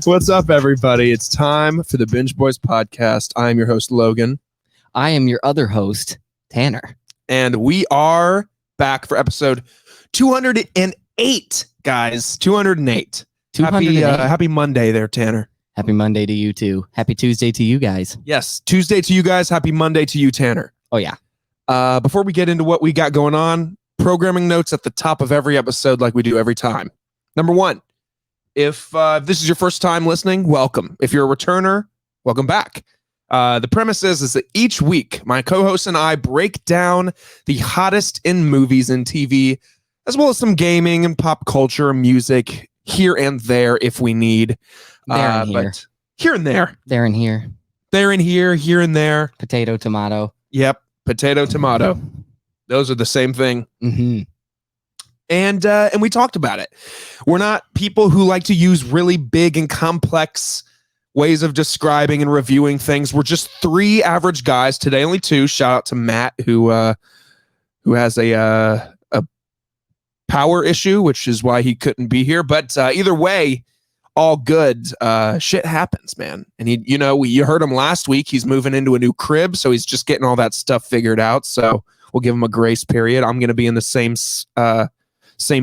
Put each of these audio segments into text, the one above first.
What's up, everybody? It's time for the Binge Boys Podcast. I am your host, Logan. I am your other host, Tanner. And we are back for episode 208, guys. 208. Happy Monday there, Tanner. Happy Monday to you, too. Happy Tuesday to you guys. Yes, Tuesday to you guys. Happy Monday to you, Tanner. Oh, yeah. Before we get into what we got going on, programming notes at the top of every episode like we do every time. Number one, if this is your first time listening, welcome. If you're a returner, welcome back. The premise is that each week, my co-hosts and I break down the hottest in movies and TV, as well as some gaming and pop culture, music, here and there if we need. But here and there. There and here. There and here, here and there. Potato, tomato. Yep, potato, tomato. Those are the same thing. Mm-hmm. And we talked about it. We're not people who like to use really big and complex ways of describing and reviewing things. We're just three average guys today, only two. Shout out to Matt, who has a power issue, which is why he couldn't be here. But either way, all good. Shit happens, man. And you heard him last week. He's moving into a new crib, so he's just getting all that stuff figured out. So we'll give him a grace period. I'm going to be in the same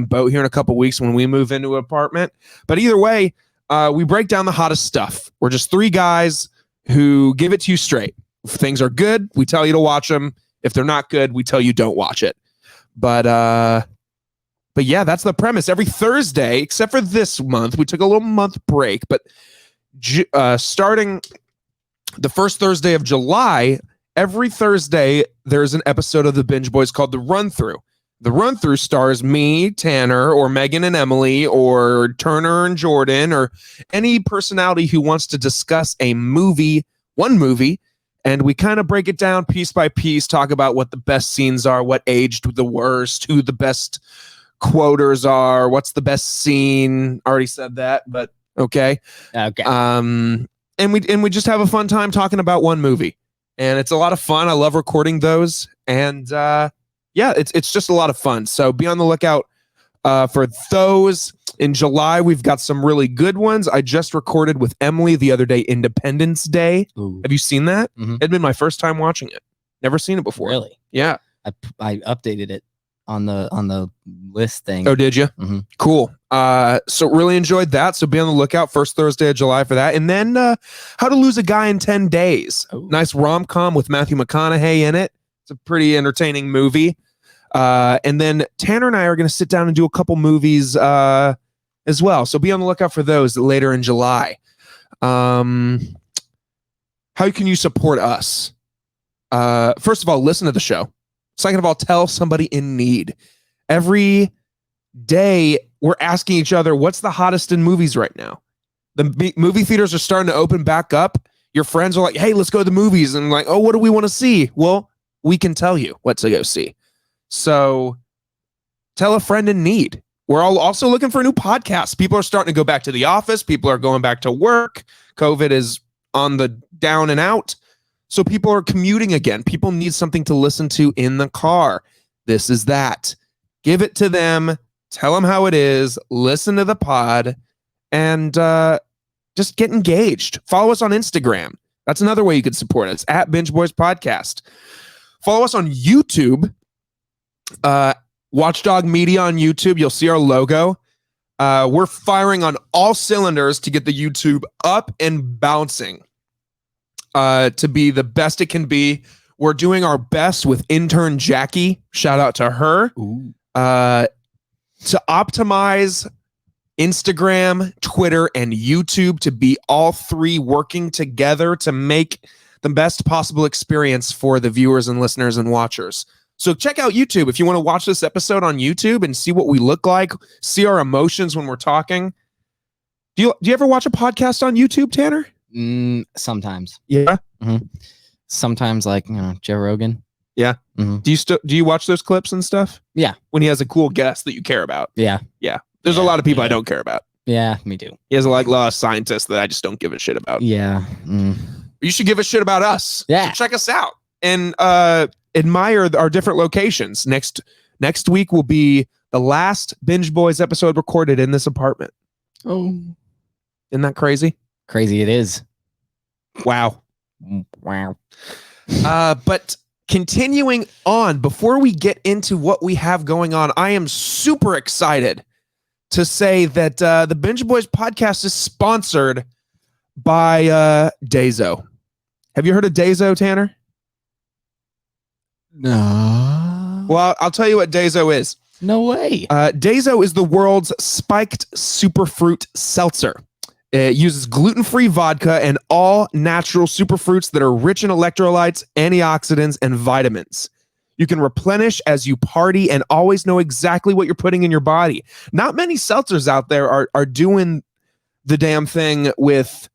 boat here in a couple weeks when we move into an apartment. But either way, we break down the hottest stuff. We're just three guys who give it to you straight. If things are good, we tell you to watch them. If they're not good, we tell you don't watch it. But yeah, that's the premise. Every Thursday, except for this month, we took a little month break. But starting the first Thursday of July, every Thursday, there's an episode of the Binge Boys called The Run Through. The run-through stars me, Tanner, or Megan and Emily, or Turner and Jordan, or any personality who wants to discuss one movie, and we kind of break it down piece by piece, talk about what the best scenes are, what aged the worst, who the best quoters are, what's the best scene. Already said that, but okay. Okay. And we just have a fun time talking about one movie, and it's a lot of fun. I love recording those, and yeah, it's just a lot of fun. So be on the lookout for those. In July, we've got some really good ones. I just recorded with Emily the other day, Independence Day. Ooh. Have you seen that? Mm-hmm. It'd been my first time watching it. Never seen it before. Really? Yeah. I updated it on the list thing. Oh, did you? Mm-hmm. Cool. So really enjoyed that. So be on the lookout first Thursday of July for that. And then How to Lose a Guy in 10 Days. Ooh. Nice rom-com with Matthew McConaughey in it. It's a pretty entertaining movie. And then Tanner and I are going to sit down and do a couple movies as well. So be on the lookout for those later in July. How can you support us? First of all, listen to the show. Second of all, tell somebody in need. Every day, we're asking each other, what's the hottest in movies right now? The movie theaters are starting to open back up. Your friends are like, hey, let's go to the movies. And like, oh, what do we want to see? Well, we can tell you what to go see. So tell a friend in need. We're all also looking for new podcasts. People are starting to go back to the office. People are going back to work. COVID is on the down and out. So people are commuting again. People need something to listen to in the car. This is that. Give it to them. Tell them how it is. Listen to the pod. And just get engaged. Follow us on Instagram. That's another way you could support us. At Binge Boys Podcast. Follow us on YouTube. Watchdog Media on YouTube. You'll see our logo. We're firing on all cylinders to get the YouTube up and bouncing to be the best it can be. We're doing our best with intern Jackie. Shout out to her. To optimize Instagram, Twitter, and YouTube to be all three working together to make the best possible experience for the viewers and listeners and watchers. So check out YouTube if you want to watch this episode on YouTube and see what we look like, see our emotions when we're talking. Do you ever watch a podcast on YouTube, Tanner? Sometimes. Yeah. Mm-hmm. Sometimes, like, Joe Rogan. Yeah. Mm-hmm. Do you watch those clips and stuff? Yeah. When he has a cool guest that you care about. Yeah. Yeah. There's a lot of people I don't care about. Yeah, me too. He has a lot of scientists that I just don't give a shit about. Yeah. You should give a shit about us. Yeah. So check us out. and admire our different locations. Next week will be the last Binge Boys episode recorded in this apartment. Oh, isn't that crazy? Crazy it is. Wow. But continuing on, before we get into what we have going on, I am super excited to say that the Binge Boys podcast is sponsored by Dazo. Have you heard of Dazo, Tanner? No. Well, I'll tell you what Dazo is. No way. Dazo is the world's spiked superfruit seltzer. It uses gluten-free vodka and all natural superfruits that are rich in electrolytes, antioxidants, and vitamins. You can replenish as you party and always know exactly what you're putting in your body. Not many seltzers out there are doing the damn thing with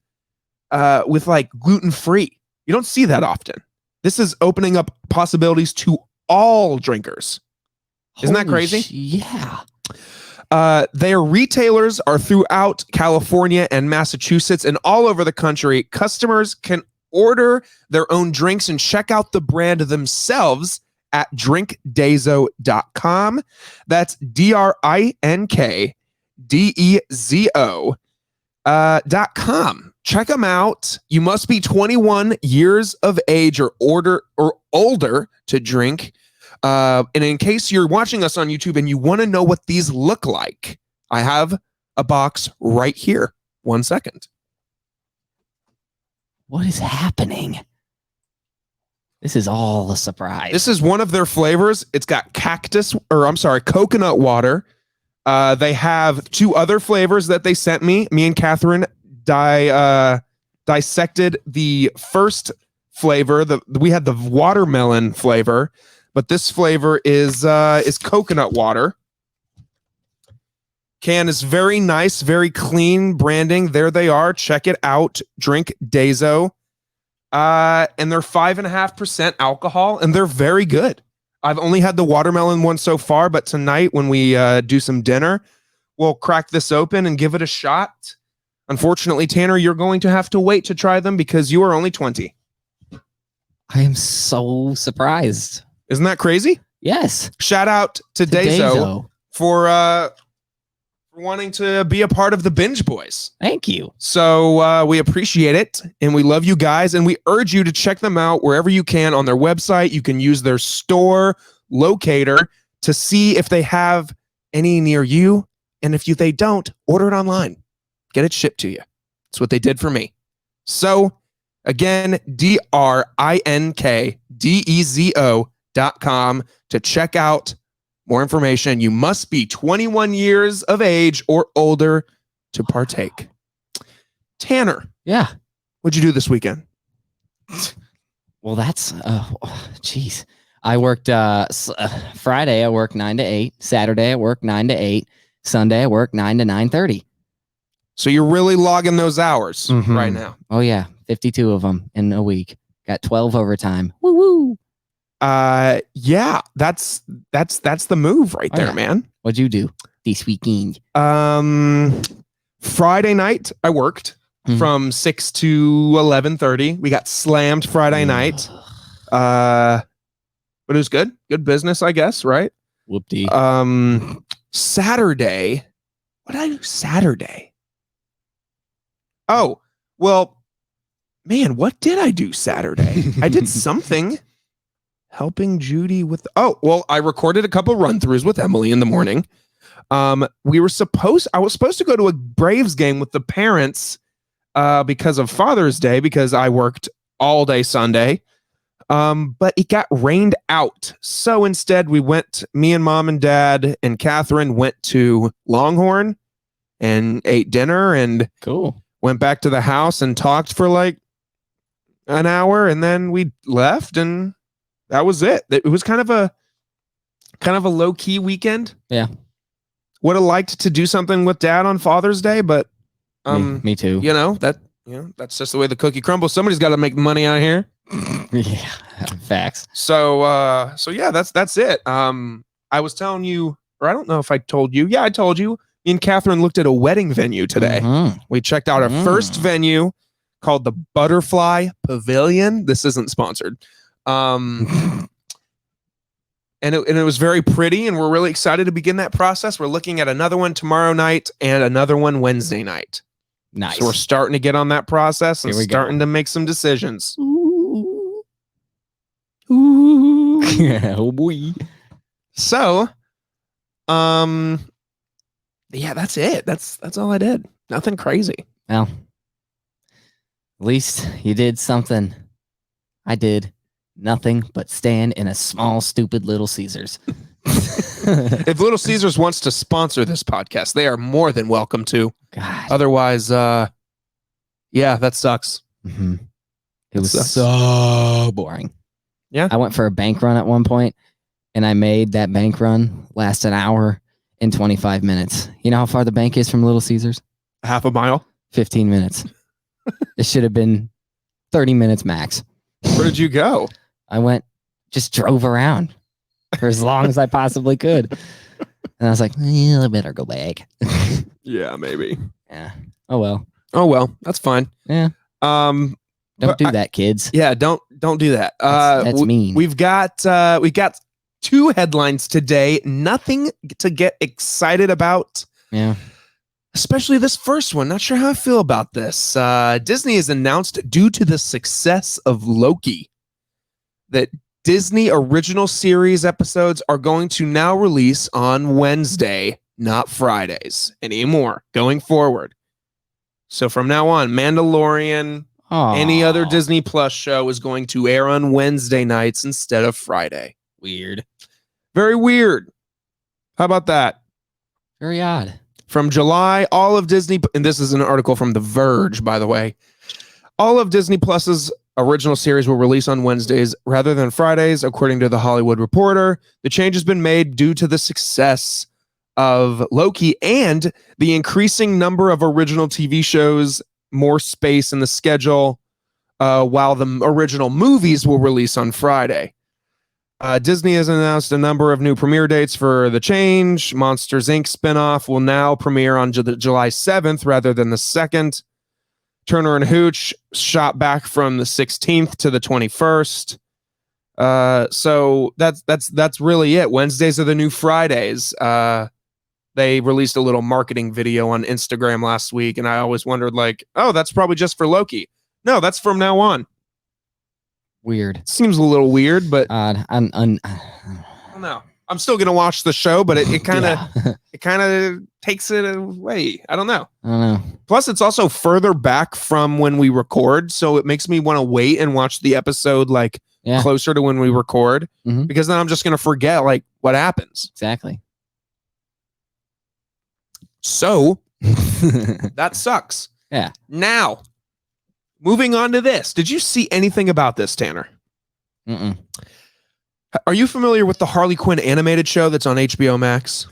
like gluten-free. You don't see that often. This is opening up possibilities to all drinkers. Isn't that crazy? Yeah. Their retailers are throughout California and Massachusetts and all over the country. Customers can order their own drinks and check out the brand themselves at drinkdezo.com. That's drinkdezo.com. Check them out. You must be 21 years of age or older to drink. And in case you're watching us on YouTube and you want to know what these look like, I have a box right here. 1 second. What is happening? This is all a surprise. This is one of their flavors. It's got coconut water. They have two other flavors that they sent me. Me and Catherine dissected the first flavor. We had the watermelon flavor, but this flavor is coconut water. Can is very nice, very clean branding. There they are. Check it out. Drink Dazo. And they're 5.5% alcohol, and they're very good. I've only had the watermelon one so far, but tonight when we do some dinner, we'll crack this open and give it a shot. Unfortunately, Tanner, you're going to have to wait to try them because you are only 20. I am so surprised. Isn't that crazy? Yes. Shout out to Dazo for wanting to be a part of the Binge Boys. Thank you. So we appreciate it, and we love you guys, and we urge you to check them out wherever you can on their website. You can use their store locator to see if they have any near you, and if they don't, order it online. Get it shipped to you. That's what they did for me. So again, drinkdezo.com to check out more information. You must be 21 years of age or older to partake. Tanner. Yeah. What'd you do this weekend? Well, that's, geez. I worked Friday, I worked 9 to 8. Saturday, I worked 9 to 8. Sunday, I worked 9 to 9:30. So you're really logging those hours right now. Oh, yeah. 52 of them in a week. Got 12 overtime. Woo woo. Yeah, that's the move right there, man. What'd you do this weekend? Friday night I worked from 6 to 11:30. We got slammed Friday night. But it was good. Good business, I guess, right? Whoop-dee. Saturday. What did I do Saturday? Oh, well, man, what did I do Saturday? I did something. Helping Judy with... I recorded a couple run-throughs with Emily in the morning. I was supposed to go to a Braves game with the parents because of Father's Day, because I worked all day Sunday. But it got rained out. So instead me and Mom and Dad and Catherine went to Longhorn and ate dinner and went back to the house and talked for like an hour, and then we left, and that was it. It was kind of a low-key weekend. Yeah. Would have liked to do something with Dad on Father's Day, but me too. That's just the way the cookie crumbles. Somebody's got to make money out here. Yeah, facts. So yeah, that's it. I was telling you, or I don't know if I told you. Yeah, I told you. Me and Catherine looked at a wedding venue today. We checked out our first venue called the Butterfly Pavilion. This isn't sponsored. And it was very pretty, and we're really excited to begin that process. We're looking at another one tomorrow night and another one Wednesday night. Nice. So we're starting to get on that process and starting to make some decisions. Ooh. Oh boy. So, yeah, that's it. That's all I did. Nothing crazy. Well, at least you did something. I did nothing but stand in a small, stupid Little Caesars. If Little Caesars wants to sponsor this podcast, they are more than welcome to. God. Otherwise, yeah, that sucks. Mm-hmm. It was so boring. Yeah. I went for a bank run at one point, and I made that bank run last an hour and 25 minutes. You know how far the bank is from Little Caesars? Half a mile? 15 minutes. It should have been 30 minutes max. Where did you go? I just drove around for as long as I possibly could. And I was like, I better go back. Yeah, maybe. Yeah. Oh, well. Oh, well, that's fine. Yeah. Don't do that, kids. Yeah, don't do that. That's mean. We've got two headlines today. Nothing to get excited about. Yeah. Especially this first one. Not sure how I feel about this. Disney has announced, due to the success of Loki, that Disney original series episodes are going to now release on Wednesday, not Fridays anymore, going forward. So from now on, Mandalorian, any other Disney Plus show is going to air on Wednesday nights instead of Friday. Weird. Very weird. How about that? Very odd. From July, all of Disney, and this is an article from The Verge, by the way, all of Disney Plus's original series will release on Wednesdays rather than Fridays, according to The Hollywood Reporter. The change has been made due to the success of Loki and the increasing number of original TV shows, more space in the schedule, while the original movies will release on Friday. Disney has announced a number of new premiere dates for the change. Monsters, Inc. spinoff will now premiere on July 7th rather than the 2nd. Turner and Hooch shot back from the 16th to the 21st. So that's really it. Wednesdays are the new Fridays. They released a little marketing video on Instagram last week, and I always wondered, like, oh, that's probably just for Loki. No, that's from now on. Weird. Seems a little weird, but I don't know. I'm still gonna watch the show, but it kind of takes it away. I don't know. Plus, it's also further back from when we record, so it makes me want to wait and watch the episode closer to when we record, because then I'm just gonna forget what happens. Exactly. So that sucks. Yeah. Now, moving on to this. Did you see anything about this, Tanner? Mm-mm. Are you familiar with the Harley Quinn animated show that's on HBO Max?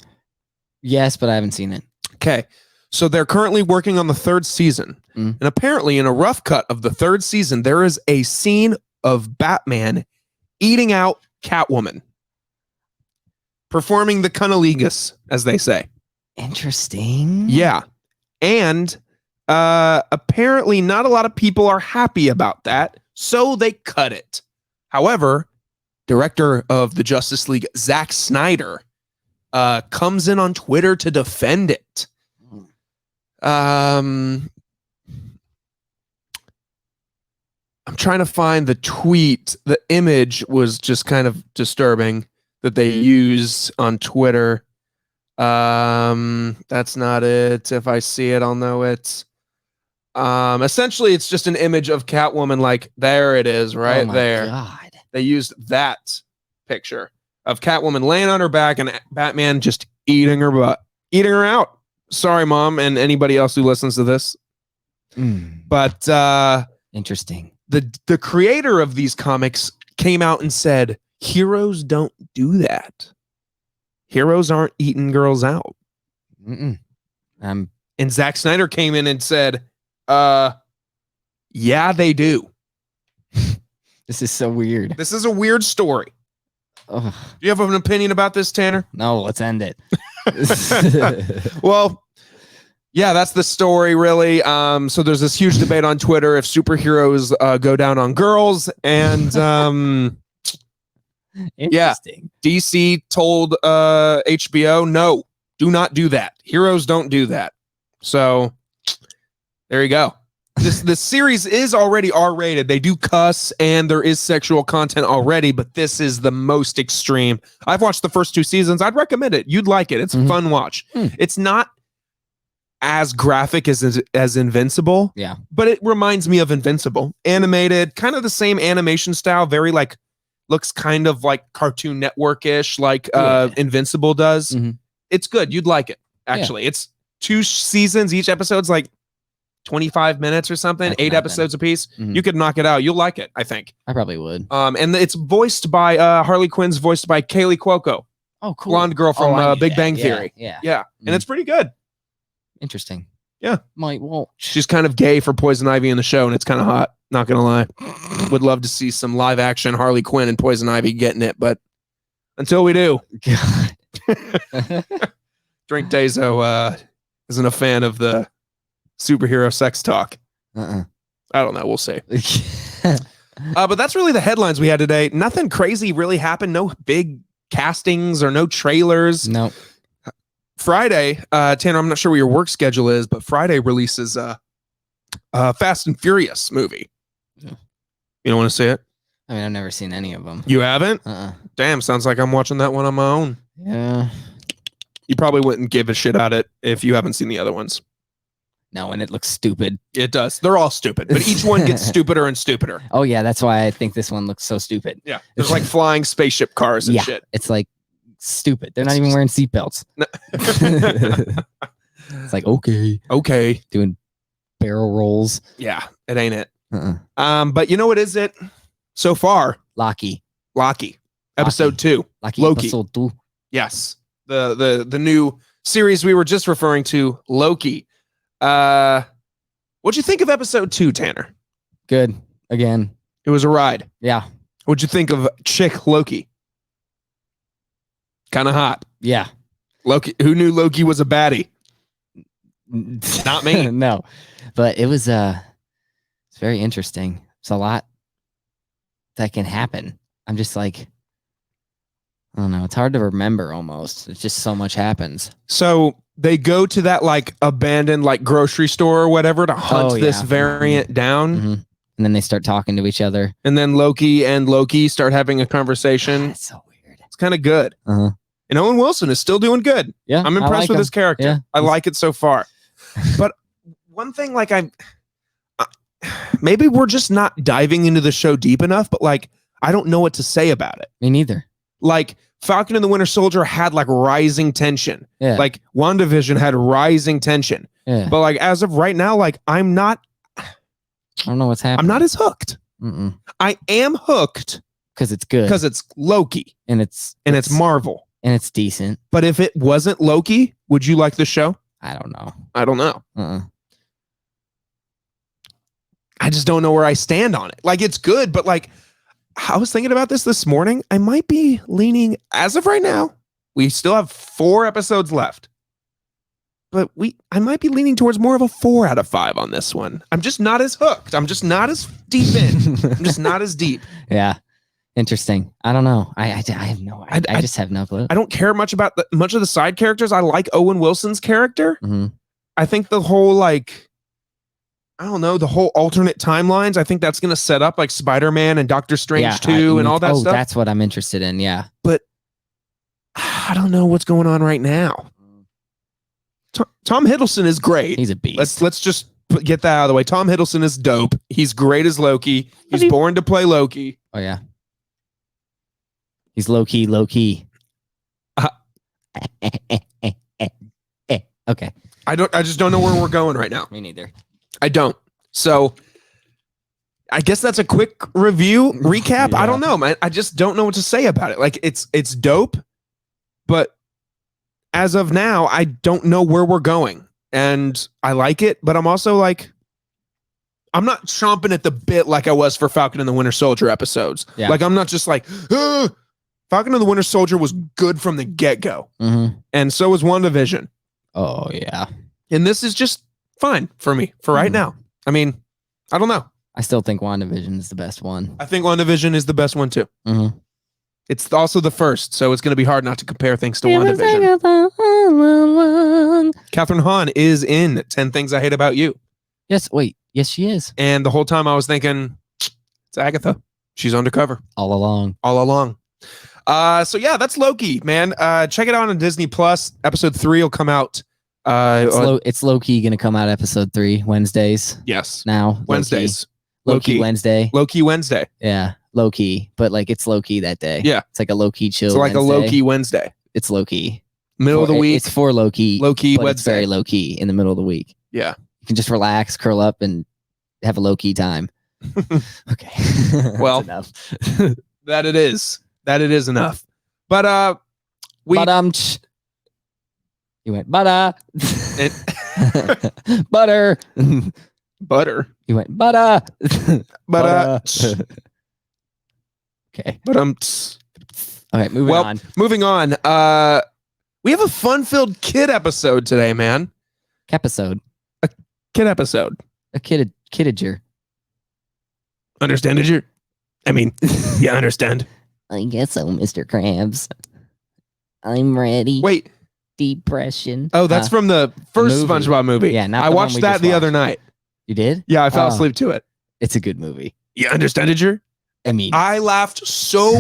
Yes, but I haven't seen it. Okay. So they're currently working on the 3rd season. And apparently in a rough cut of the 3rd season, there is a scene of Batman eating out Catwoman, performing the cunnilingus, as they say. Interesting. Yeah. And apparently not a lot of people are happy about that, so they cut it. However, director of the Justice League, Zack Snyder, comes in on Twitter to defend it. I'm trying to find the tweet. The image was just kind of disturbing that they use on Twitter. That's not it. If I see it, I'll know it. Essentially, it's just an image of Catwoman, there it is, right there. God. They used that picture of Catwoman laying on her back and Batman just eating her out. Sorry, Mom, and anybody else who listens to this. But interesting. The creator of these comics came out and said, heroes don't do that. Heroes aren't eating girls out. And Zack Snyder came in and said, yeah, they do. This is so weird. This is a weird story. Ugh. Do you have an opinion about this, Tanner? No, let's end it. Well, Yeah, that's the story, really. So there's this huge debate on Twitter if superheroes go down on girls, and Interesting. DC told HBO, no, do not do that. Heroes don't do that. So there you go. This series is already R-rated. They do cuss and there is sexual content already, but this is the most extreme. I've watched the first 2 seasons. I'd recommend it. You'd like it. It's a fun watch. It's not as graphic as Invincible. Yeah. But it reminds me of Invincible. Animated, kind of the same animation style, very like looks kind of like Cartoon Network-ish, like Invincible does. It's good. You'd like it, actually. It's 2 seasons. Each episode's like 25 minutes or something, 8 episodes apiece. You could knock it out. You'll like it, I think. I probably would. And it's voiced by Harley Quinn's voiced by Kaylee Cuoco. Oh, cool. Blonde girl from Big Bang Theory. Yeah. And it's pretty good. Interesting. Yeah. Might won't. She's kind of gay for Poison Ivy in the show, and it's kind of hot. Not gonna lie. Would love to see some live action Harley Quinn and Poison Ivy getting it, but until we do, God. Drink Dazo isn't a fan of the superhero sex talk. I don't know. We'll see. But that's really the headlines we had today. Nothing crazy really happened. No big castings or no trailers. No. Friday, Tanner, I'm not sure what your work schedule is, but Friday releases a Fast and Furious movie. Yeah. You don't want to see it? I mean, I've never seen any of them. You haven't? Damn, sounds like I'm watching that one on my own. Yeah. You probably wouldn't give a shit at it if you haven't seen the other ones. No, and it looks stupid. It does. They're all stupid, but each one gets stupider and stupider. Oh, yeah. That's why I think this one looks so stupid. Yeah. There's like flying spaceship cars and shit. It's like stupid. They're not even wearing seatbelts. No. It's like, okay. Doing barrel rolls. Yeah, it ain't it. But you know what is it so far? Loki. Episode 2. Loki. Loki. Episode 2. Yes. The new series we were just referring to, Loki. What'd you think of episode 2, Tanner? Good. Again. It was a ride. Yeah. What'd you think of Chick Loki? Kind of hot. Yeah. Loki. Who knew Loki was a baddie? Not me. No. But it was it's very interesting. It's a lot that can happen. I'm just like, I don't know. It's hard to remember almost. It's just so much happens. So they go to that like abandoned like grocery store or whatever to hunt this variant down. And then they start talking to each other. And then Loki and Loki start having a conversation. That's so weird. It's kind of good. And Owen Wilson is still doing good. Yeah. I'm impressed with his character. Yeah. I like it so far. But one thing, like maybe we're just not diving into the show deep enough, but like, I don't know what to say about it. Me neither. Like Falcon and the Winter Soldier had like rising tension. Yeah. Like WandaVision had rising tension. Yeah. But like, as of right now, like I don't know what's happening. I'm not as hooked. I am hooked because it's good. Because it's Loki. And it's Marvel. And it's decent. But if it wasn't Loki, would you like the show? I don't know. I just don't know where I stand on it. Like, it's good, but like, I was thinking about this morning. I might be leaning, as of right now, we still have 4 episodes left. But I might be leaning towards more of a 4 out of 5 on this one. I'm just not as hooked. I'm just not as deep in. I'm just not as deep. Yeah. Interesting. I don't know. I have no. I just have no clue. I don't care much about much of the side characters. I like Owen Wilson's character. I think the whole like, I don't know, the whole alternate timelines. I think that's going to set up like Spider-Man and Doctor Strange 2 and all that stuff. That's what I'm interested in. Yeah. But I don't know what's going on right now. Tom Hiddleston is great. He's a beast. Let's just get that out of the way. Tom Hiddleston is dope. He's great as Loki. He's born to play Loki. Oh yeah. He's low key. Okay. I just don't know where we're going right now. Me neither. I don't. So I guess that's a quick recap. Yeah. I don't know, man. I just don't know what to say about it. Like it's dope, but as of now, I don't know where we're going. And I like it, but I'm also like, I'm not chomping at the bit like I was for Falcon and the Winter Soldier episodes. Yeah. Like I'm not just like, Falcon and the Winter Soldier was good from the get-go. And so was WandaVision. Oh, yeah. And this is just fine for me for right now. I mean, I don't know. I still think WandaVision is the best one. I think WandaVision is the best one too. Mm-hmm. It's also the first, so it's going to be hard not to compare things to WandaVision. Catherine Hahn is in 10 Things I Hate About You. Yes, wait. Yes, she is. And the whole time I was thinking, it's Agatha. She's undercover. All along. So yeah, that's Loki, man. Check it out on Disney Plus. Episode 3 will come out. It's Loki going to come out episode 3 Wednesdays. Yes. Now. Wednesdays. Loki Wednesday. Loki Wednesday. Yeah. Loki, but like it's Loki that day. Yeah. It's like a Loki chill. It's like Wednesday. a Loki Wednesday. It's Loki. Middle of the week. It's for Loki. Loki but Wednesday. it's very low key in the middle of the week. Yeah. You can just relax, curl up, and have a low key time. Okay. Well, enough. that it is. That it is enough. But you went butter. It, butter. butter. You went butter. But okay. But All right, moving on. We have a fun-filled kid episode today, man. Episode. Kid episode. A kidager. Understand it? I mean, yeah, understand. I guess so, Mr. Krabs. I'm ready. Wait. Depression. Oh, that's from the first movie. SpongeBob movie. Yeah, not I the one watched we that just the other watched. night. You did? Yeah, I fell asleep to it. It's a good movie. You understand it? I mean, I laughed so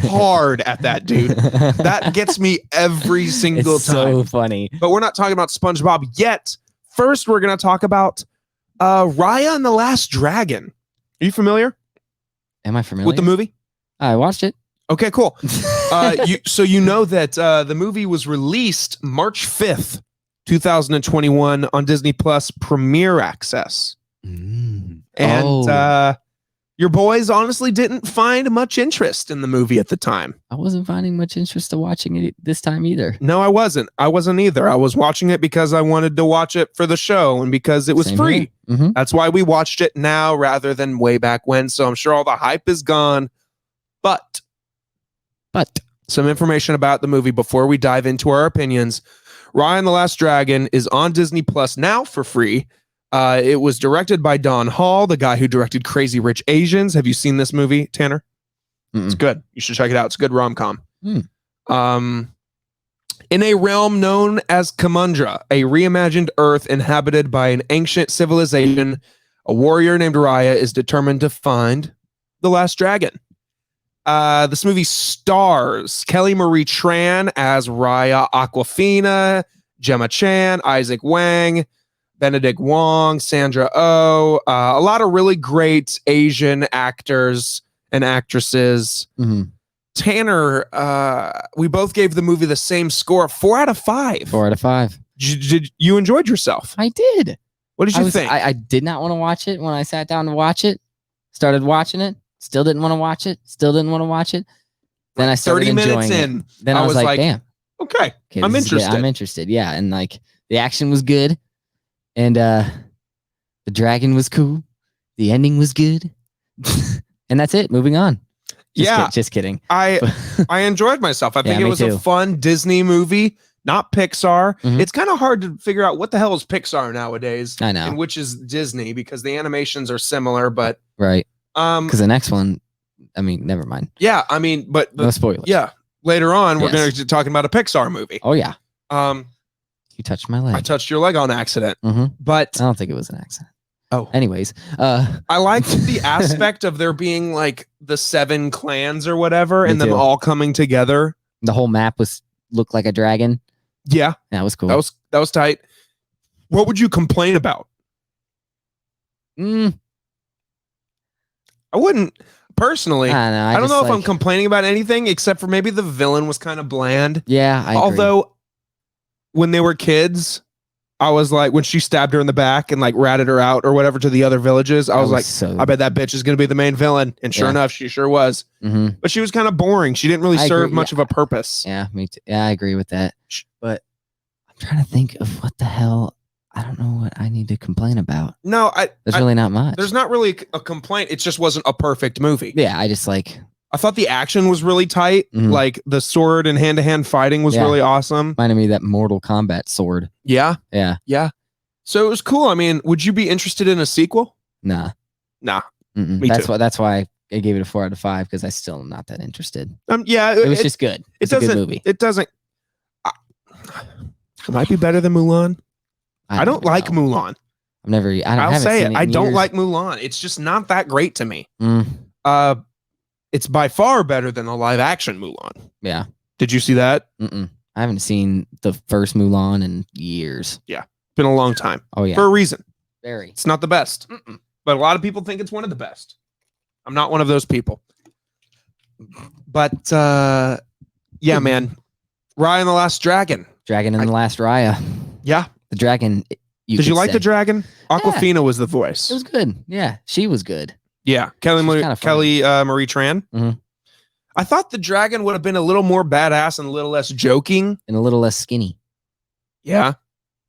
hard at that, dude. That gets me every single it's time. so funny. But we're not talking about SpongeBob yet. First, we're going to talk about Raya and the Last Dragon. Are you familiar Am I familiar with the movie? I watched it. Okay, cool. You know that the movie was released March 5th, 2021 on Disney Plus Premiere Access. And your boys honestly didn't find much interest in the movie at the time. I wasn't finding much interest in watching it this time either. No, I wasn't. I wasn't either. I was watching it because I wanted to watch it for the show and because it was Same free. Mm-hmm. That's why we watched it now rather than way back when. So I'm sure all the hype is gone. But some information about the movie before we dive into our opinions. Raya and the Last Dragon is on Disney Plus now for free. It was directed by Don Hall, the guy who directed Crazy Rich Asians. Have you seen this movie, Tanner? Mm-mm. It's good. You should check it out. It's a good rom-com. Mm. In a realm known as Kamundra, a reimagined Earth inhabited by an ancient civilization, a warrior named Raya is determined to find the last dragon. This movie stars Kelly Marie Tran as Raya, Awkwafina, Gemma Chan, Isaac Wang, Benedict Wong, Sandra Oh, a lot of really great Asian actors and actresses. Mm-hmm. Tanner, we both gave the movie the same score, 4 out of 5. 4 out of 5. Did you enjoyed yourself? I did. What did you think? I did not want to watch it when I sat down to watch it. Started watching it. Still didn't want to watch it. Still didn't want to watch it. Then I started 30 minutes enjoying in. it. Then I was like, damn. Okay, Okay, I'm this is good. interested. I'm interested. Yeah, and like the action was good, and the dragon was cool. The ending was good, and that's it. Moving on. Just kidding. I enjoyed myself. I think Yeah, it me was too. a fun Disney movie, not Pixar. Mhm. It's kind of hard to figure out what the hell is Pixar nowadays. I know. And which is Disney because the animations are similar, but Right. Because the next one, I mean, never mind. yeah, I mean, but No spoilers. yeah, later on we're Yes. going to be talking about a Pixar movie. Oh yeah. Um, You touched my leg. I touched your leg on accident, Mhm. but I don't think it was an accident. oh, Anyways, I liked the aspect of there being like the 7 clans or whatever, Me and them too. all coming together. the whole map looked like a dragon. Yeah, That was cool. that was tight. What would you complain about? I wouldn't personally. I don't know. I don't know if I'm complaining about anything except for maybe the villain was kind of bland. Yeah, I agree. Although when they were kids, I was like, when she stabbed her in the back and like ratted her out or whatever to the other villages, I was like, I bet that bitch is going to be the main villain. And sure Yeah. enough, she sure was. Mhm. But she was kind of boring. She didn't really I serve agree, much of a purpose. Yeah, me too. Yeah, I agree with that. But I'm trying to think of what the hell. I don't know what I need to complain about. No, There's really not much. there's not really a complaint. It just wasn't a perfect movie. Yeah, I just like I thought the action was really tight. Mhm. Like the sword and hand-to-hand fighting was Yeah. really awesome. reminded me of that Mortal Kombat sword. Yeah. Yeah. Yeah. So it was cool. I mean, would you be interested in a sequel? Nah. Nah. Mm-mm. Me too. That's why I gave it a 4 out of 5 because I still am not that interested. Yeah, It was just good. It's a good movie. It doesn't. It might be better than Mulan. I don't like Mulan. I'll say it. I don't like Mulan. It's just not that great to me. It's by far better than the live action Mulan. Yeah. Did you see that? I haven't seen the first Mulan in years. Yeah. Been a long time. Oh yeah. For a reason. Very. It's not the best. But a lot of people think it's one of the best. I'm not one of those people. But yeah, man. Raya and the Last Dragon. Dragon and the Last Raya. Yeah. The dragon. Did you like the dragon? Aquafina was the voice. It was good. Yeah. She was good. Yeah. Kelly Marie Tran. Mm-hmm. I thought the dragon would have been a little more badass and a little less joking. And a little less skinny. Yeah.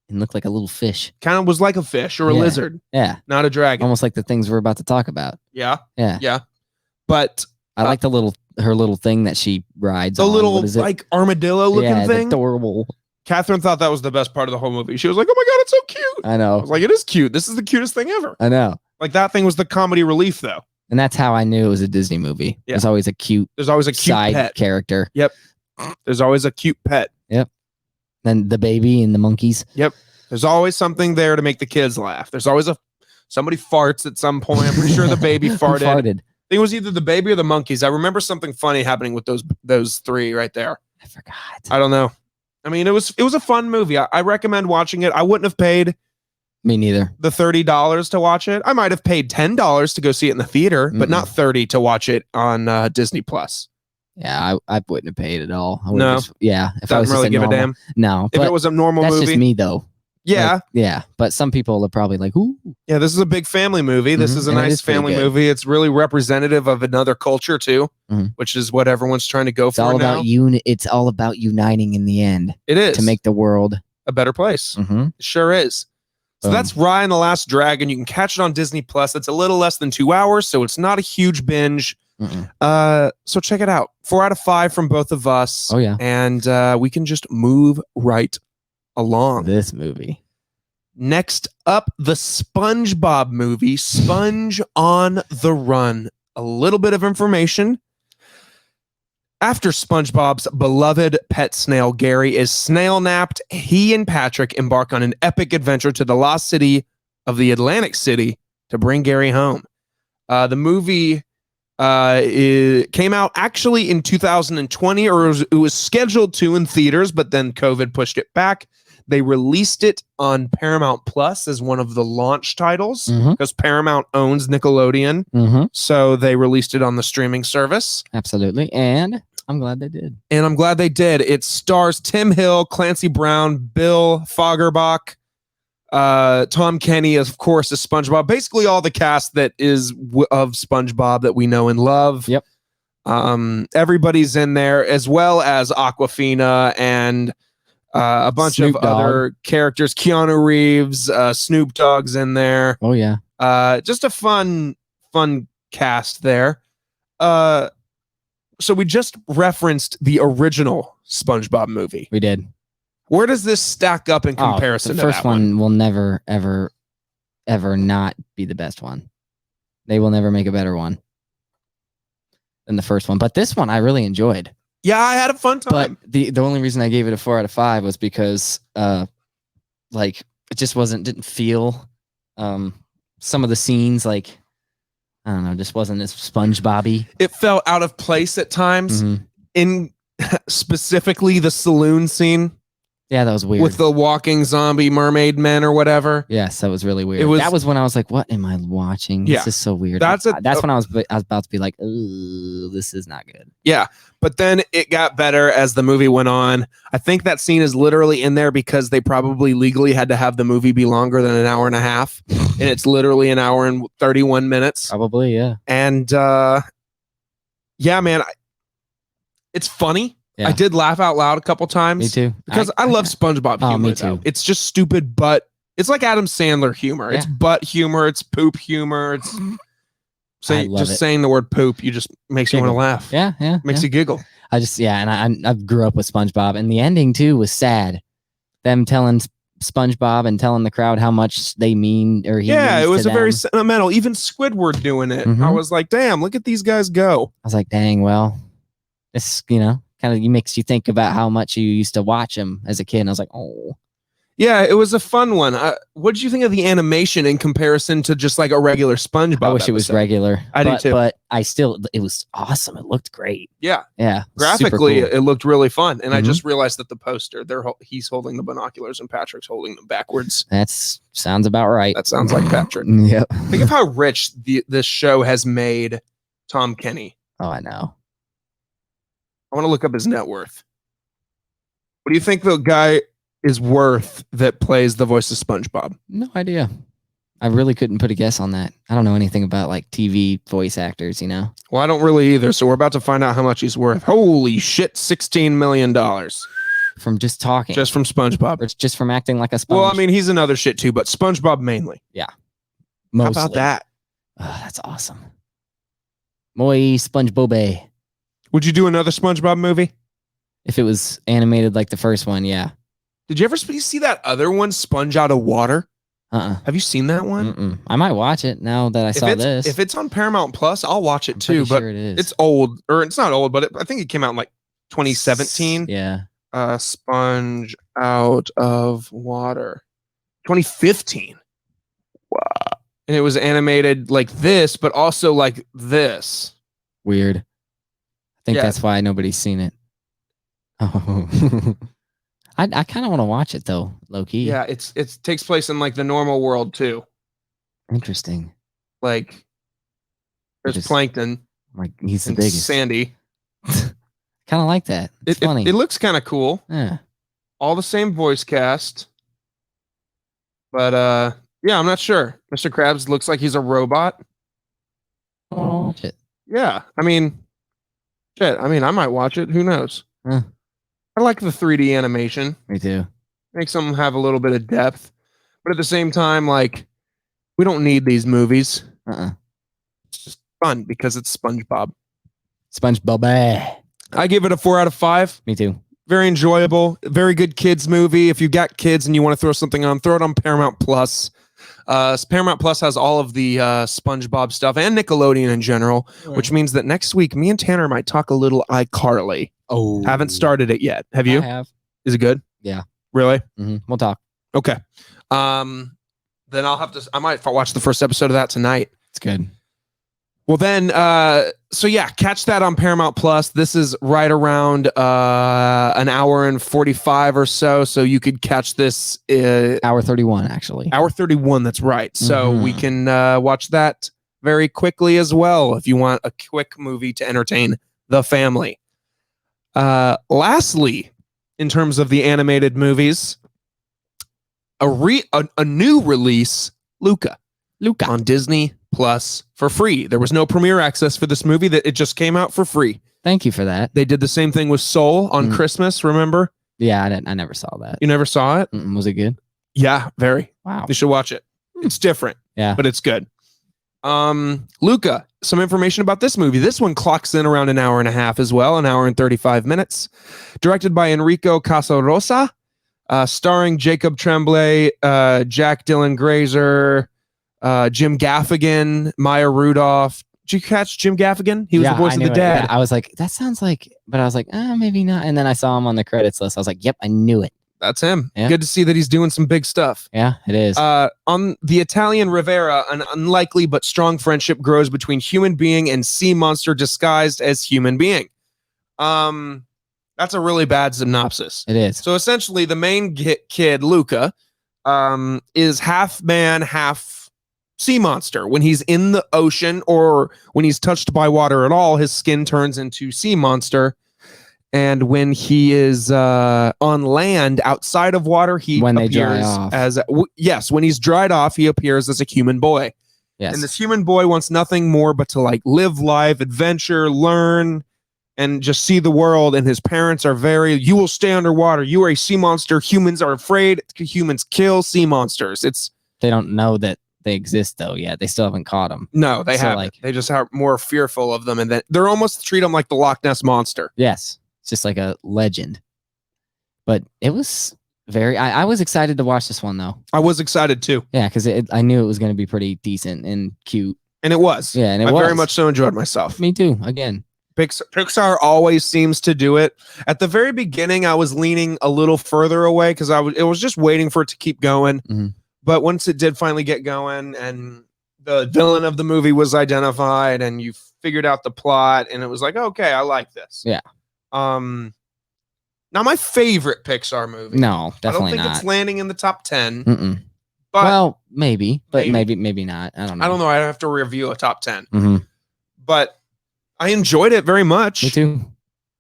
And looked like a little fish. Kind of was like a fish or a lizard. Yeah. Not a dragon. Almost like the things we're about to talk about. Yeah. Yeah. Yeah. But I like her little thing that she rides. The little like armadillo looking thing. Adorable. Catherine thought that was the best part of the whole movie. She was like, "Oh my god, it's so cute." I know. I was like, "It is cute. This is the cutest thing ever." I know. Like that thing was the comedy relief, though. And that's how I knew it was a Disney movie. Yeah. There's always a cute. There's always a cute side pet character. Yep. There's always a cute pet. Yep. Then the baby and the monkeys. Yep. There's always something there to make the kids laugh. There's always somebody farts at some point. I'm pretty sure the baby farted. I think it was either the baby or the monkeys. I remember something funny happening with those three right there. I forgot. I don't know. I mean, it was a fun movie. I recommend watching it. I wouldn't have paid me neither the $30 to watch it. I might have paid $10 to go see it in the theater, but not $30 to watch it on Disney Plus. Yeah, I wouldn't have paid at all. No. If I was really give a damn. No, if it was a normal that's movie, that's just me though. Yeah, like, yeah. But some people are probably like, "Ooh, yeah, this is a big family movie. This is a nice family movie. It's really representative of another culture too, which is what everyone's trying to go for now. It's all about uniting in the end. It is to make the world a better place. It sure is. So that's Raya and the Last Dragon. You can catch it on Disney Plus. It's a little less than 2 hours, so it's not a huge binge. So check it out. 4 out of 5 from both of us. Oh yeah, and we can just move right along. This movie. Next up, the SpongeBob movie, Sponge on the Run. A little bit of information. After SpongeBob's beloved pet snail, Gary, is snail napped, he and Patrick embark on an epic adventure to the lost city of the Atlantic City to bring Gary home. The movie came out actually in 2020, or it was scheduled to in theaters, but then COVID pushed it back. They released it on Paramount Plus as one of the launch titles because Paramount owns Nickelodeon. So they released it on the streaming service. Absolutely. And I'm glad they did. It stars Tim Hill, Clancy Brown, Bill Fagerbach, Tom Kenny, of course, is SpongeBob. Basically all the cast that is of SpongeBob that we know and love. Yep. Everybody's in there, as well as Aquafina and a bunch of other characters. Keanu Reeves, Snoop Dogg's in there. Oh yeah. Just a fun cast there. So we just referenced the original SpongeBob movie. We did. Where does this stack up in comparison? The first one will never, ever, ever not be the best one. They will never make a better one than the first one. But this one I really enjoyed. Yeah, I had a fun time. But the only reason I gave it a 4 out of 5 was because like it just didn't feel some of the scenes, like I don't know, just wasn't as SpongeBob-y. It felt out of place at times. In specifically the saloon scene. Yeah, that was weird. With the walking zombie mermaid men or whatever. Yes, that was really weird. That was when I was like, what am I watching? This is so weird. That's when I was about to be like, ooh, this is not good. Yeah, but then it got better as the movie went on. I think that scene is literally in there because they probably legally had to have the movie be longer than an hour and a half. And it's literally an hour and 31 minutes. Probably, yeah. And yeah, man, it's funny. Yeah. I did laugh out loud a couple times. Me too. Because I love SpongeBob humor. Me too. It's just stupid, but it's like Adam Sandler humor. Yeah. It's butt humor. It's poop humor. It's saying the word poop. You just makes you want to laugh. Yeah. Makes you giggle. And I grew up with SpongeBob, and the ending too was sad. Them telling SpongeBob and telling the crowd how much they mean, or he Yeah, means it was to a very them. sentimental. Even Squidward doing it. Mhm. I was like, damn, look at these guys go. I was like, dang, well, this, kind of makes you think about how much you used to watch him as a kid. And I was like, oh, Yeah, it was a fun one. What did you think of the animation in comparison to just like a regular SpongeBob I wish it was episode? regular. I do too. But it was awesome. It looked great. Yeah. Yeah. Graphically, super cool. it looked really fun. And I Mhm. just realized that the poster, he's holding the binoculars and Patrick's holding them backwards. That sounds about right. That sounds like Patrick. Yep. Think of how rich this show has made Tom Kenny. Oh, I know. I want to look up his net worth. What do you think the guy is worth that plays the voice of SpongeBob? No idea. I really couldn't put a guess on that. I don't know anything about like TV voice actors, Well, I don't really either. So we're about to find out how much he's worth. Holy shit, $16 million. From just talking. Just from SpongeBob. Or just from acting like a sponge. Well, I mean, he's another shit too, but SpongeBob mainly. Yeah. Mostly. How about that? Oh, that's awesome. Moi SpongeBob. Would you do another SpongeBob movie? If it was animated like the first one, yeah. Did you ever see that other one, Sponge Out of Water? Uh-uh. Have you seen that one? Mm-mm. I might watch it now that I saw this. If it's on Paramount Plus, I'll watch it too. I'm But sure it is. it's old, or it's not old, but I think it came out in like 2017. Yeah. Sponge Out of Water, 2015. Wow. And it was animated like this, but also like this. Weird. I think Yeah. that's why nobody's seen it. Oh. I kind of want to watch it though, Loki. Yeah, it takes place in like the normal world too. Interesting. Like there's Just- Plankton Like he's the and biggest. Sandy. Kind of like that. It's funny. It looks kind of cool. Yeah. All the same voice cast. But yeah, I'm not sure. Mr. Krabs looks like he's a robot. I want to watch it. Yeah, I mean, shit. I mean, I might watch it. Who knows? Huh. I like the 3D animation. Me too. Makes them have a little bit of depth. But at the same time, like, we don't need these movies. It's just fun because it's SpongeBob. SpongeBob. I give it a 4 out of 5. Me too. Very enjoyable. Very good kids movie. If you got kids and you want to throw something on, throw it on Paramount Plus. Paramount Plus has all of the SpongeBob stuff and Nickelodeon in general, which means that next week me and Tanner might talk a little iCarly. Oh, Haven't started it yet. Have you? I have. Is it good? Yeah. Really? Mm-hmm. We'll talk. Okay. Then I'll have to. I might watch the first episode of that tonight. It's good. Well, then, so yeah, catch that on Paramount Plus. This is right around an hour and 45 or so. So you could catch this Hour 31, actually. hour 31. That's right. So Mhm. we can watch that very quickly as well if you want a quick movie to entertain the family. Lastly, in terms of the animated movies, a new release, Luca on Disney Plus for free. There was no premiere access for this movie. That it just came out for free. Thank you for that. They did the same thing with Soul on Christmas. Remember? Yeah, I never saw that. You never saw it? Was it good? Yeah, very. Wow. You should watch it. It's different. Yeah. But it's good. Luca, some information about this movie. This one clocks in around an hour and a half as well, an hour and 35 minutes. Directed by Enrico Casarosa, starring Jacob Tremblay, Jack Dylan Grazer, Jim Gaffigan, Maya Rudolph. Did you catch Jim Gaffigan? He was the voice I of knew the it. dad. Yeah, I was like, that sounds like, but I was like, maybe not. And then I saw him on the credits list. I was like, yep, I knew it. That's him. Yeah. Good to see that he's doing some big stuff. Yeah, it is. On the Italian Riviera, an unlikely but strong friendship grows between human being and sea monster disguised as human being. That's a really bad synopsis. It is. So essentially, the main kid, Luca, is half man, half sea monster. When he's in the ocean or when he's touched by water at all, his skin turns into sea monster. And when he is on land outside of water, he When they appears dry off. as yes. When he's dried off, he appears as a human boy. Yes. And this human boy wants nothing more but to like live life, adventure, learn, and just see the world. And his parents are you will stay underwater. You are a sea monster. Humans are afraid. Humans kill sea monsters. They don't know that they exist though yet. They still haven't caught them. No, they So, haven't. like- They just are more fearful of them. And then they're almost treat them like the Loch Ness monster. Yes. It's just like a legend. But it was I was excited to watch this one though. I was excited too. Yeah, because I knew it was going to be pretty decent and cute. And it was. Yeah, and I very much so enjoyed myself. Me too. Again, Pixar always seems to do it. At the very beginning, I was leaning a little further away because it was just waiting for it to keep going. Mm-hmm. But once it did finally get going, and the villain of the movie was identified, and you figured out the plot, and it was like, okay, I like this. Yeah. Not my favorite Pixar movie. No, definitely I don't think not. it's landing in the top 10. Mm-mm. But well, maybe not. I don't know. I don't know. I have to review a top 10. Mm-hmm. But I enjoyed it very much. Me too.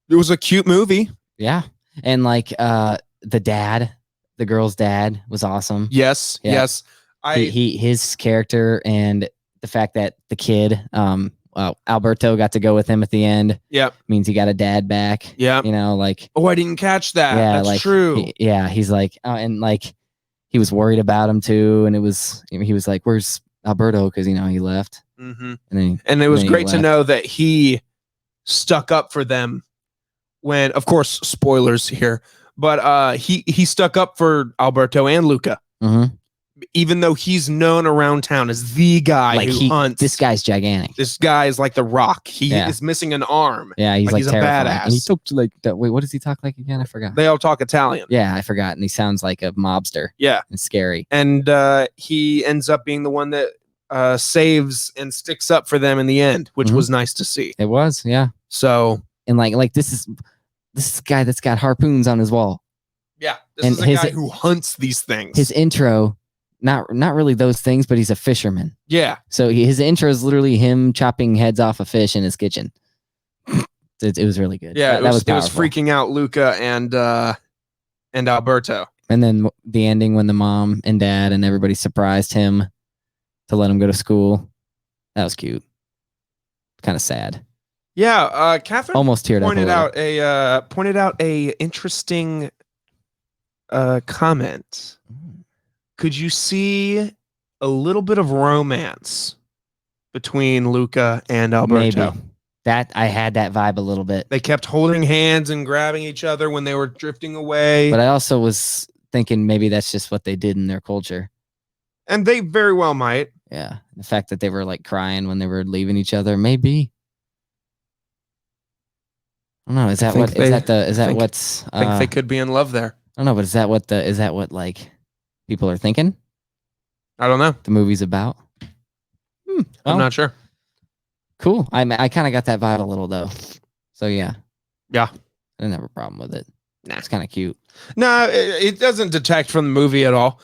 It was a cute movie. Yeah. And like the girl's dad was awesome. Yes. Yeah. Yes. His character and the fact that the kid, Alberto got to go with him at the end. Yep. Means he got a dad back. Yeah. You know, like. Oh, I didn't catch that. Yeah, that's like, true. He's like, and like, he was worried about him too, and he was like, "Where's Alberto?" Because he left. Mm-hmm. And it was great to know that he stuck up for them when, of course, spoilers here, but he stuck up for Alberto and Luca. Mm-hmm. Even though he's known around town as the guy like who hunts. This guy's gigantic. This guy is like the Rock. He is missing an arm. Yeah, he's he's a badass. And he talks like that. Wait, what does he talk like again? I forgot. They all talk Italian. Yeah, I forgot. And he sounds like a mobster. Yeah. And scary. And he ends up being the one that saves and sticks up for them in the end, which was nice to see. It was, yeah. So, and like this is a guy that's got harpoons on his wall. Yeah, this is a guy who hunts these things. His intro, not really those things, but he's a fisherman. Yeah. So his intro is literally him chopping heads off a fish in his kitchen. It was really good. Yeah, it was freaking out Luca and Alberto. And then the ending when the mom and dad and everybody surprised him to let him go to school. That was cute. Kind of sad. Yeah, Catherine almost teared up. Pointed out a interesting comment. Could you see a little bit of romance between Luca and Alberto? Maybe. That I had that vibe a little bit. They kept holding hands and grabbing each other when they were drifting away. But I also was thinking maybe that's just what they did in their culture. And they very well might. Yeah. The fact that they were like crying when they were leaving each other, maybe. I don't know. I think they could be in love there. I don't know, but is that what like people are thinking? I don't know. The movie's about? I'm not sure. Cool. I kind of got that vibe a little though. So yeah. Yeah. I didn't have a problem with it. Nah. It's kind of cute. No, it doesn't detract from the movie at all.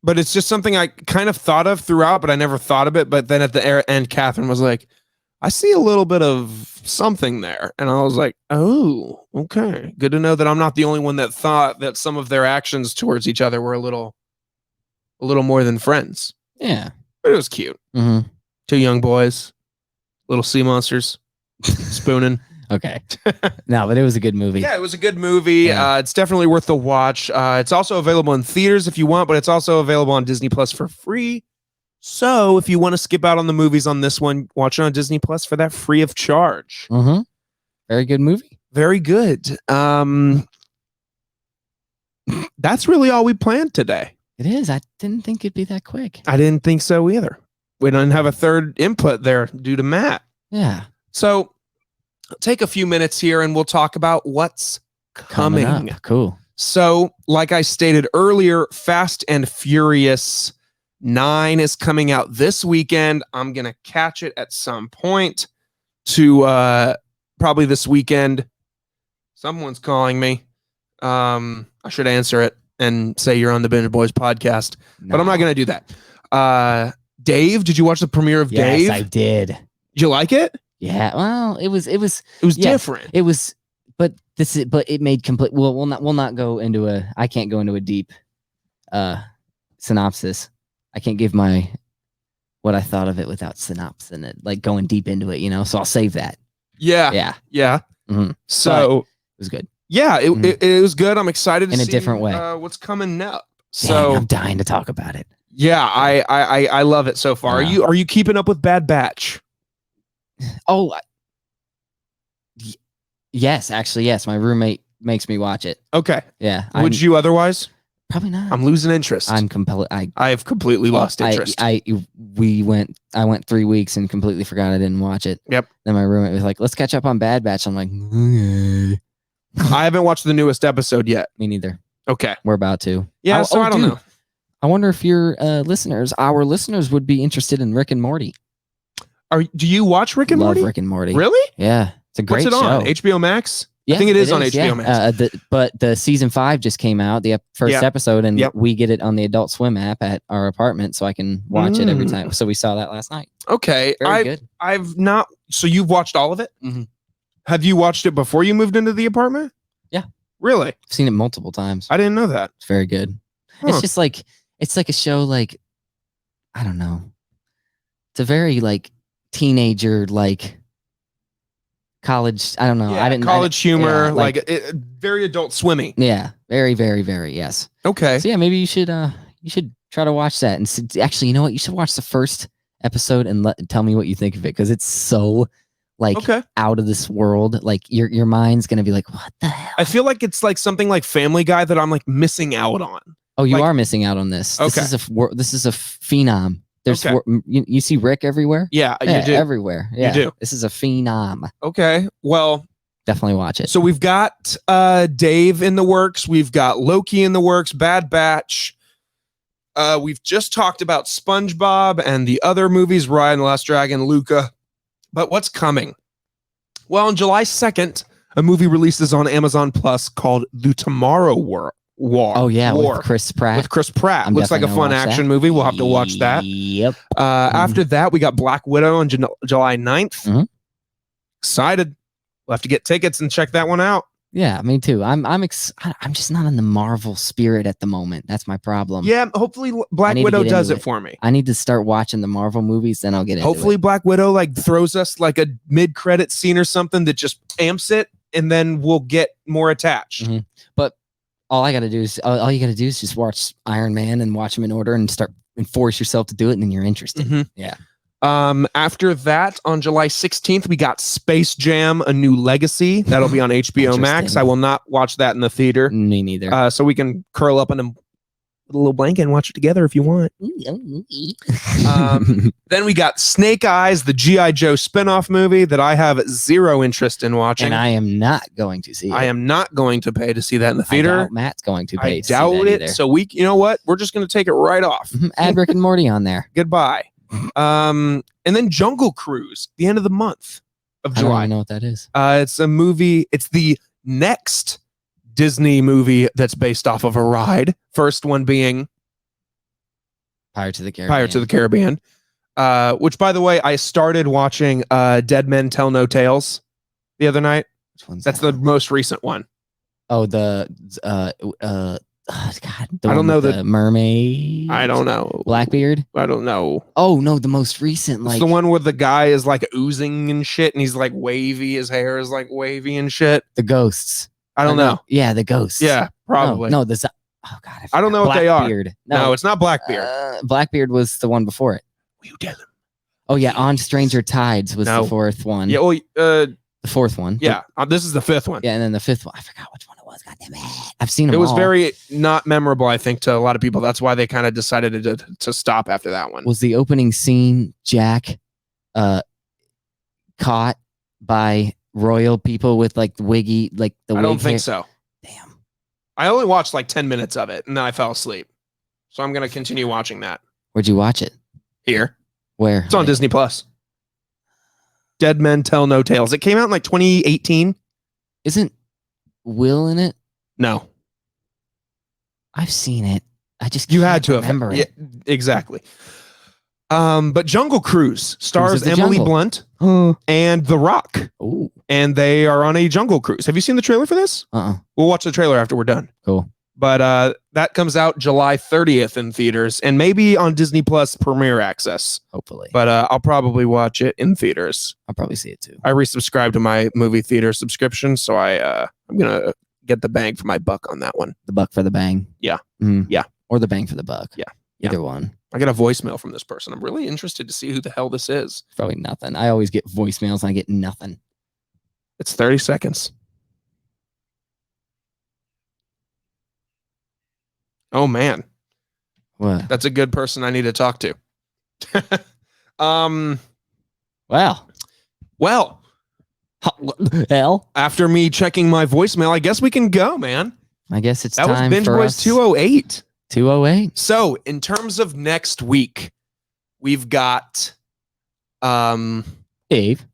But it's just something I kind of thought of throughout, but I never thought of it. But then at the end, Catherine was like, I see a little bit of something there. And I was like, oh, okay. Good to know that I'm not the only one that thought that some of their actions towards each other were a little more than friends. Yeah. But it was cute. Mm-hmm. Two young boys, little sea monsters, spooning. Okay. No, but it was a good movie. Yeah, it was a good movie. Yeah. It's definitely worth the watch. It's also available in theaters if you want, but it's also available on Disney Plus for free. So if you want to skip out on the movies on this one, watch it on Disney Plus for that free of charge. Mm-hmm. Very good movie. Very good. That's really all we planned today. It is. I didn't think it'd be that quick. I didn't think so either. We didn't have a third input there due to Matt. Yeah. So take a few minutes here and we'll talk about what's coming up. Cool. So, like I stated earlier, Fast and Furious 9 is coming out this weekend. I'm going to catch it at some point to probably this weekend. Someone's calling me. I should answer it and say you're on the Binge Boys podcast, but I'm not going to do that. Dave, did you watch the premiere of Dave? Yes, I did. Did you like it? Yeah. Well, it was different. It was, but it made complete. Well, we'll not go into I can't go into a deep synopsis. I can't give what I thought of it without synopsis and it, like going deep into it, so I'll save that. Yeah. Mm-hmm. So it was good. Yeah, it was good. I'm excited to see in a different way what's coming up. So I'm dying to talk about it. Yeah, I love it so far. Are you keeping up with Bad Batch? Oh, yes, actually, yes. My roommate makes me watch it. Okay. Yeah. Would you otherwise? Probably not. I'm losing interest. I have completely lost interest. I went 3 weeks and completely forgot I didn't watch it. Yep. Then my roommate was like, "Let's catch up on Bad Batch." I'm like, okay. I haven't watched the newest episode yet. Me neither. Okay. We're about to. Yeah, so I don't know. I wonder if our listeners would be interested in Rick and Morty. Do you watch Rick and Morty? Love Rick and Morty. Really? Yeah. It's a great show. What's it on? HBO Max? Yeah, I think it is on HBO Max. But the season 5 just came out, the first episode, and we get it on the Adult Swim app at our apartment, so I can watch it every time. So we saw that last night. Okay. Very good. I've not. So you've watched all of it? Mm-hmm. Have you watched it before you moved into the apartment? Yeah. Really? I've seen it multiple times. I didn't know that. It's very good. Huh. It's just like, it's like a show like, I don't know. It's a very like teenager, like college. I don't know. Yeah, college humor, very Adult Swimmy. Yeah. Very, very, very, yes. Okay. So yeah, maybe you should try to watch that. And actually, you know what? You should watch the first episode and tell me what you think of it, because it's so like out of this world. Like your mind's gonna be like, what the hell? I feel like it's like something like Family Guy that I'm like missing out on. Oh, you are missing out on this. Okay. This is a phenom. There's you see Rick everywhere. Yeah, you do everywhere. Yeah, you do. This is a phenom. Okay, well, definitely watch it. So we've got Dave in the works. We've got Loki in the works. Bad Batch. We've just talked about SpongeBob and the other movies, Raya The Last Dragon, Luca. But what's coming? Well, on July 2nd, a movie releases on Amazon Plus called The Tomorrow War. Oh, yeah, with Chris Pratt. With Chris Pratt. Looks like a fun action movie. We'll have to watch that. Yep. After that, we got Black Widow on July 9th. Mm-hmm. Excited. We'll have to get tickets and check that one out. Yeah, me too. I'm just not in the Marvel spirit at the moment. That's my problem. Yeah, hopefully Black Widow does it for me. I need to start watching the Marvel movies, then I'll get into hopefully it. Black Widow like throws us like a mid-credit scene or something that just amps it, and then we'll get more attached. Mm-hmm. But all you got to do is just watch Iron Man and watch them in order and force yourself to do it, and then you're interested. Mm-hmm. Yeah. After that, on July 16th, we got Space Jam: A New Legacy. That'll be on HBO Max. I will not watch that in the theater. Me neither. So we can curl up in a little blanket and watch it together if you want. Then we got Snake Eyes, the G.I. Joe spinoff movie that I have zero interest in watching. And I am not going to see it. I am not going to pay to see that in the theater. I doubt Matt's going to pay. I doubt it. Either. So you know what? We're just going to take it right off. Add Rick and Morty on there. Goodbye. And then Jungle Cruise, the end of the month of July. I don't even know what that is. It's a movie. It's the next Disney movie that's based off of a ride. First one being Pirates of the Caribbean. Pirates of the Caribbean. Which, by the way, I started watching Dead Men Tell No Tales the other night. Which one's that's the most recent one. Oh, God, I don't know the mermaid. I don't know. Blackbeard. I don't know. Oh no, the most recent. It's the one where the guy is like oozing and shit, and he's like wavy. His hair is like wavy and shit. The ghosts. I don't know. Yeah, the ghosts. Yeah, probably. No, this. Oh God, I don't know what they are. No, it's not Blackbeard. Blackbeard was the one before it. Will you tell him? Oh yeah, On Stranger Tides was the fourth one. Yeah. Well, the fourth one. Yeah, this is the fifth one. Yeah, and then the fifth one. I forgot which one it was. God damn it! I've seen them. It was all. very not memorable, I think, to a lot of people. That's why they kind of decided to stop after that one. Was the opening scene Jack caught by royal people with like the wiggy, like the wig I don't think hair? so. Damn. I only watched like 10 minutes of it, and then I fell asleep. So I'm going to continue watching that. Where'd you watch it? Here. Where? It's on Disney Plus. Dead Men Tell No Tales. It came out in like 2018. Isn't Will in it? No. I've seen it. I just you had to remember have. it. Yeah, exactly. But Jungle Cruise stars Emily Jungle. Blunt and The Rock. Ooh. And they are on a jungle cruise. Have you seen the trailer for this? We'll watch the trailer after we're done. Cool. But that comes out July 30th in theaters and maybe on Disney Plus Premiere Access. Hopefully. But I'll probably watch it in theaters. I'll probably see it too. I resubscribed to my movie theater subscription, so I'm gonna get the bang for my buck on that one. The buck for the bang. Yeah. Yeah. Or the bang for the buck. Yeah. Either one. I got a voicemail from this person. I'm really interested to see who the hell this is. Probably nothing. I always get voicemails and I get nothing. It's 30 seconds. Oh man, What? that's a good person I need to talk to. Well, hell. after me checking my voicemail, I guess we can go, man. I guess it's That was time Binge for Boys us. 208. 208. So, in terms of next week, we've got Dave.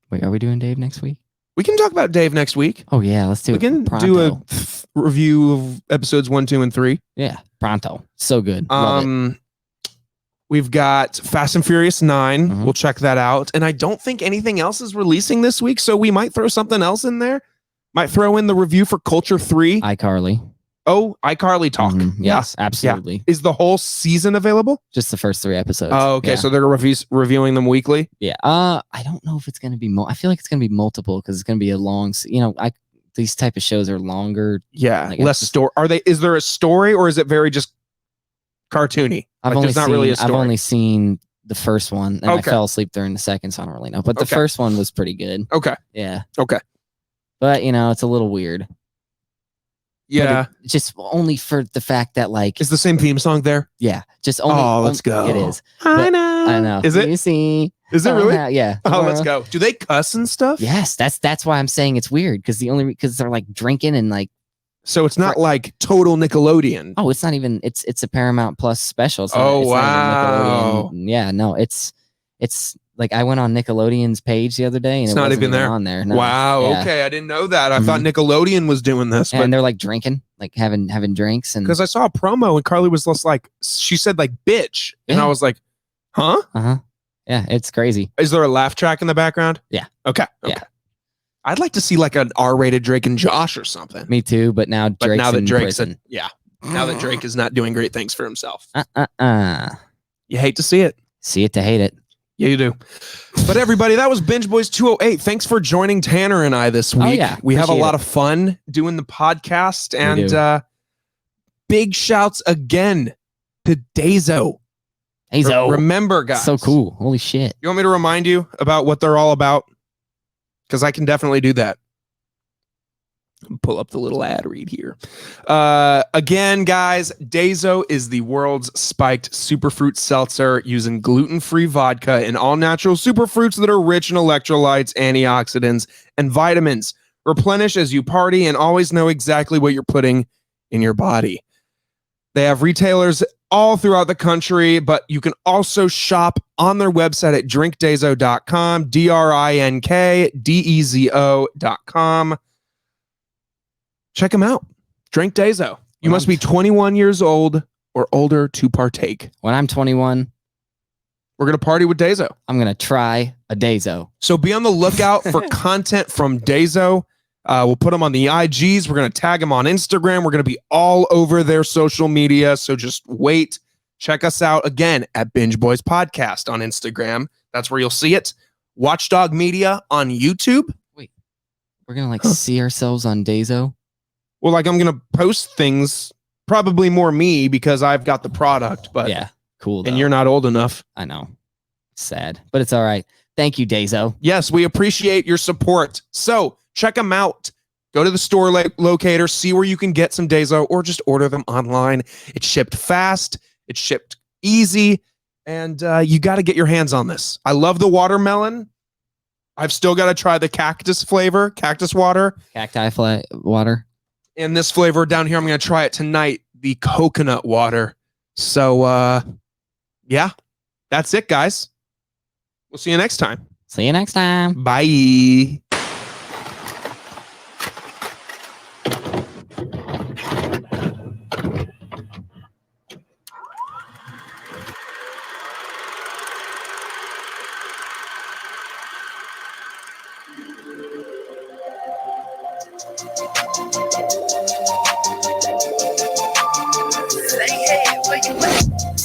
Wait, are we doing Dave next week? we can talk about Dave next week. Oh yeah, let's do We it. can do a review of episodes 1, 2, and 3. Yeah, pronto. So good. Love it. We've got Fast and Furious 9. Mhm. We'll check that out. And I don't think anything else is releasing this week, so we might throw something else in there. Might throw in the review for Culture 3. iCarly. Oh, iCarly talk. Mhm. Yes, absolutely. Is the whole season available? Just the first 3 episodes. Oh, okay. Yeah. So they're reviewing them weekly? Yeah. I don't know if it's going to be I feel like it's going to be multiple because it's going to be a long, these type of shows are longer. Yeah. Like, less story. Is there a story or is it very just cartoony? I've Like, only there's not seen, really a I've story. only seen the first one and I Okay. fell asleep during the second, so I don't really know. But the Okay. first one was pretty good. Okay. Yeah. Okay. But, it's a little weird. Yeah. But just only for the fact that, like, Is the same theme song there? yeah, just only. Oh, let's go. It is. I know. I know. Is it? You see. Is it really? Yeah. Oh, let's go. Do they cuss and stuff? Yes, that's why I'm saying it's weird because because they're like drinking and like. So it's not like total Nickelodeon. Oh, it's not even. It's a Paramount Plus special. It's not, Oh, it's not even wow. Nickelodeon. Yeah, no, it's like I went on Nickelodeon's page the other day and It's it not wasn't even there? on there. No. Wow. Yeah. Okay. I didn't know that. I thought Nickelodeon was doing this, And but they're like drinking, like having drinks and. because I saw a promo and Carly was just like, she said like bitch. And Yeah. I was like, huh? Yeah, it's crazy. Is there a laugh track in the background? Yeah. Okay. Yeah. I'd like to see like an R-rated Drake and Josh or something. Me too, but now But Drake's now that in Drake's prison. now that Drake is not doing great things for himself. Uh. You hate to see it. See it to hate it. Yeah, you do. But everybody, that was Binge Boys 208. Thanks for joining Tanner and I this week. Oh, yeah. We have a Appreciate lot it. of fun doing the podcast. We do. And big shouts again to Dazo. Hey, Zo. Remember, guys. So cool. Holy shit. You want me to remind you about what they're all about? Because I can definitely do that. Pull up the little ad read here. Again, guys, Dazo is the world's spiked superfruit seltzer using gluten-free vodka and all-natural superfruits that are rich in electrolytes, antioxidants, and vitamins. Replenish as you party and always know exactly what you're putting in your body. They have retailers all throughout the country, but you can also shop on their website at drinkdezo.com, drinkdezo.com. Check them out. Drink Dazo. You must be 21 years old or older to partake. When I'm 21, We're going to party with Dazo. I'm going to try a Dazo. So be on the lookout for content from Dazo. We'll put them on the IGs. We're going to tag them on Instagram. We're going to be all over their social media. So just wait. Check us out again at Binge Boys Podcast on Instagram. That's where you'll see it. Watchdog Media on YouTube. We're going to see ourselves on Dazo. Well, like I'm going to post things, probably more me because I've got the product, but Yeah. Cool. and though. you're not old enough. I know. Sad, but it's all right. Thank you, Dazo. Yes, we appreciate your support. So check them out. Go to the store locator, see where you can get some Dazo or just order them online. It's shipped fast. It's shipped easy. And you got to get your hands on this. I love the watermelon. I've still got to try the cactus flavor, cactus water. Cacti water. And this flavor down here, I'm going to try it tonight, the coconut water. So, yeah, that's it, guys. We'll see you next time. See you next time. Bye. Say, hey, where you at?